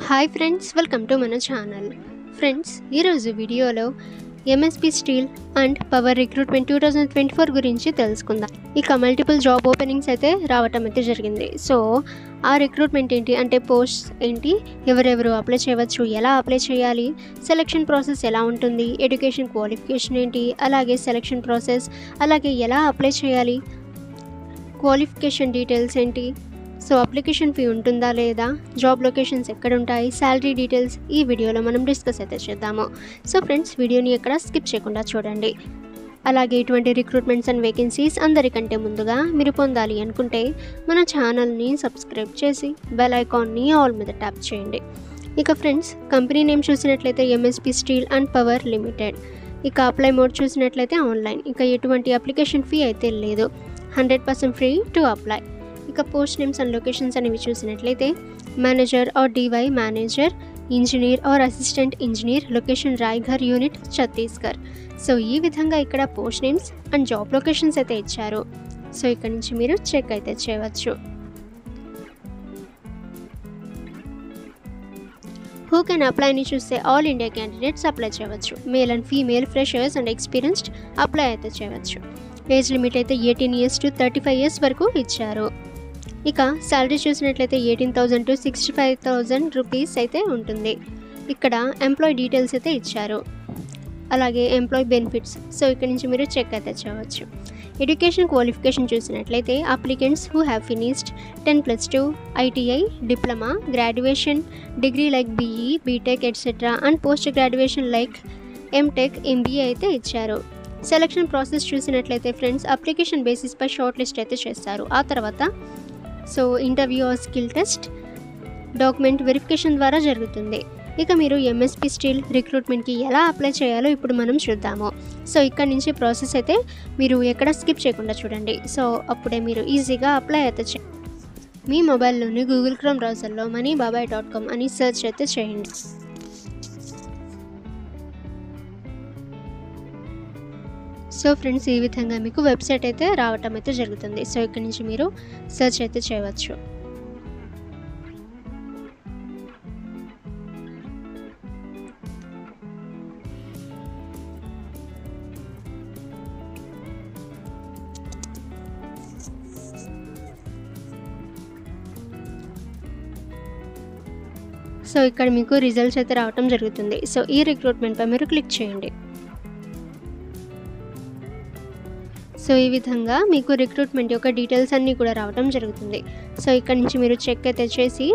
Hi friends, welcome to మన channel. Friends, ఈరోజు వీడియోలో MSP steel and power recruitment 2024 గురించి తెలుసుకుందాం. ఇక మల్టిపుల్ జాబ్ ఓపెనింగ్స్ అయితే రావటం అయితే జరిగింది. సో ఆ రిక్రూట్మెంట్ ఏంటి అంటే పోస్ట్స్ ఏంటి, ఎవరెవరు అప్లై చేయవచ్చు, ఎలా అప్లై చేయాలి, సెలక్షన్ ప్రాసెస్ ఎలా ఉంటుంది, ఎడ్యుకేషన్ క్వాలిఫికేషన్ ఏంటి, అలాగే సెలక్షన్ ప్రాసెస్, అలాగే ఎలా అప్లై చేయాలి, క్వాలిఫికేషన్ డీటెయిల్స్ ఏంటి, సో అప్లికేషన్ ఫీ ఉంటుందా లేదా, జాబ్ లొకేషన్స్ ఎక్కడ ఉంటాయి, శాలరీ డీటెయిల్స్ ఈ వీడియోలో మనం డిస్కస్ అయితే చేద్దాము. సో ఫ్రెండ్స్, వీడియోని ఎక్కడ స్కిప్ చేయకుండా చూడండి. అలాగే ఇటువంటి రిక్రూట్మెంట్స్ అండ్ వేకెన్సీస్ అందరికంటే ముందుగా మీరు పొందాలి అనుకుంటే మన ఛానల్ని సబ్స్క్రైబ్ చేసి బెల్ ఐకాన్ని ఆల్ మీద ట్యాప్ చేయండి. ఇక ఫ్రెండ్స్, కంపెనీ నేమ్ చూసినట్లయితే MSP steel and power limited. ఇక అప్లై మోడ్ చూసినట్లయితే ఆన్లైన్. ఇక ఎటువంటి అప్లికేషన్ ఫీ అయితే లేదు, 100% ఫ్రీ టు అప్లై. ఇక పోస్ట్ నేమ్స్ అండ్ లొకేషన్స్ అనేవి చూసినట్లయితే manager or DY manager, engineer or assistant engineer, location Raigarh unit, Chhattisgarh. So ఈ విధంగా ఇక్కడ post names and job locations అయితే ఇచ్చారు. సో ఇక్కడ నుంచి మీరు చెక్ అయితే చేయవచ్చు. హూ కెన్ అప్లై అని చూస్తే ఆల్ ఇండియా క్యాండిడేట్స్ అప్లై చేయవచ్చు. Male and female, freshers and experienced apply అయితే చేయవచ్చు. ఏజ్ లిమిట్ అయితే 18 years to 35 years వరకు ఇచ్చారు. ఇక శాలరీ చూసినట్లయితే 18,000 to 65,000 రూపీస్ అయితే ఉంటుంది. ఇక్కడ ఎంప్లాయీ డీటెయిల్స్ అయితే ఇచ్చారు, అలాగే ఎంప్లాయీ బెనిఫిట్స్. సో ఇక్కడ నుంచి మీరు చెక్ అయితే చేయవచ్చు. ఎడ్యుకేషన్ క్వాలిఫికేషన్ చూసినట్లయితే applicants who have finished 10+2 ITI, diploma, graduation, degree like BE, BTech etcetera and post graduation like MTech, MBA అయితే ఇచ్చారు. సెలక్షన్ ప్రాసెస్ చూసినట్లయితే ఫ్రెండ్స్, అప్లికేషన్ బేసిస్పై షార్ట్ లిస్ట్ అయితే చేస్తారు. ఆ తర్వాత so interview or skill test, document verification ద్వారా జరుగుతుంది. ఇక మీరు ఎంఎస్పీ స్టీల్ రిక్రూట్మెంట్కి ఎలా అప్లై చేయాలో ఇప్పుడు మనం చూద్దాము. సో ఇక్కడ నుంచి ప్రాసెస్ అయితే మీరు ఎక్కడ స్కిప్ చేయకుండా చూడండి. సో అప్పుడే మీరు ఈజీగా అప్లై అయితే మీ మొబైల్లోని గూగుల్ క్రోమ్ బ్రౌజర్లో moneybabai.com అని సెర్చ్ అయితే చేయండి. సో ఫ్రెండ్స్, ఈ విధంగా మీకు వెబ్సైట్ అయితే రావటం అయితే జరుగుతుంది. సో ఇక్కడ నుంచి మీరు సెర్చ్ అయితే చేయవచ్చు. సో ఇక్కడ మీకు రిజల్ట్స్ అయితే రావటం జరుగుతుంది. సో ఈ రిక్రూట్మెంట్పై మీరు క్లిక్ చేయండి. సో ఈ విధంగా మీకు రిక్రూట్మెంట్ యొక్క డీటెయిల్స్ అన్నీ కూడా రావడం జరుగుతుంది. సో ఇక్కడ నుంచి మీరు చెక్ అయితే చేసి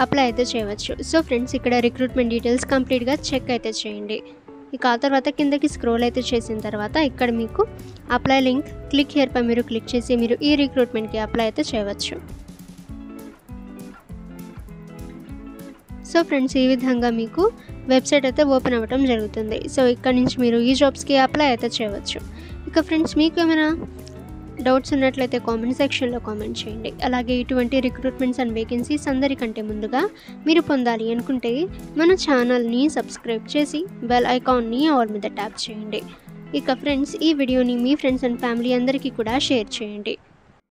అప్లై అయితే చేయవచ్చు. సో ఫ్రెండ్స్, ఇక్కడ రిక్రూట్మెంట్ డీటెయిల్స్ కంప్లీట్గా చెక్ అయితే చేయండి. ఇక ఆ తర్వాత కిందకి స్క్రోల్ అయితే చేసిన తర్వాత ఇక్కడ మీకు అప్లై లింక్ క్లిక్ హియర్పై మీరు క్లిక్ చేసి మీరు ఈ రిక్రూట్మెంట్కి అప్లై అయితే చేయవచ్చు. సో ఫ్రెండ్స్, ఈ విధంగా మీకు వెబ్సైట్ అయితే ఓపెన్ అవ్వడం జరుగుతుంది. సో ఇక్కడ నుంచి మీరు ఈ జాబ్స్కి అప్లై అయితే చేయవచ్చు. ఇక ఫ్రెండ్స్, మీకు ఏమైనా డౌట్స్ ఉన్నట్లయితే కామెంట్ సెక్షన్లో కామెంట్ చేయండి. అలాగే ఇటువంటి రిక్రూట్మెంట్స్ అండ్ వేకెన్సీస్ అందరికంటే ముందుగా మీరు పొందాలి అనుకుంటే మన ఛానల్ని సబ్స్క్రైబ్ చేసి బెల్ ఐకాన్ని ఆల్ మీద ట్యాప్ చేయండి. ఇక ఫ్రెండ్స్, ఈ వీడియోని మీ ఫ్రెండ్స్ అండ్ ఫ్యామిలీ అందరికీ కూడా షేర్ చేయండి.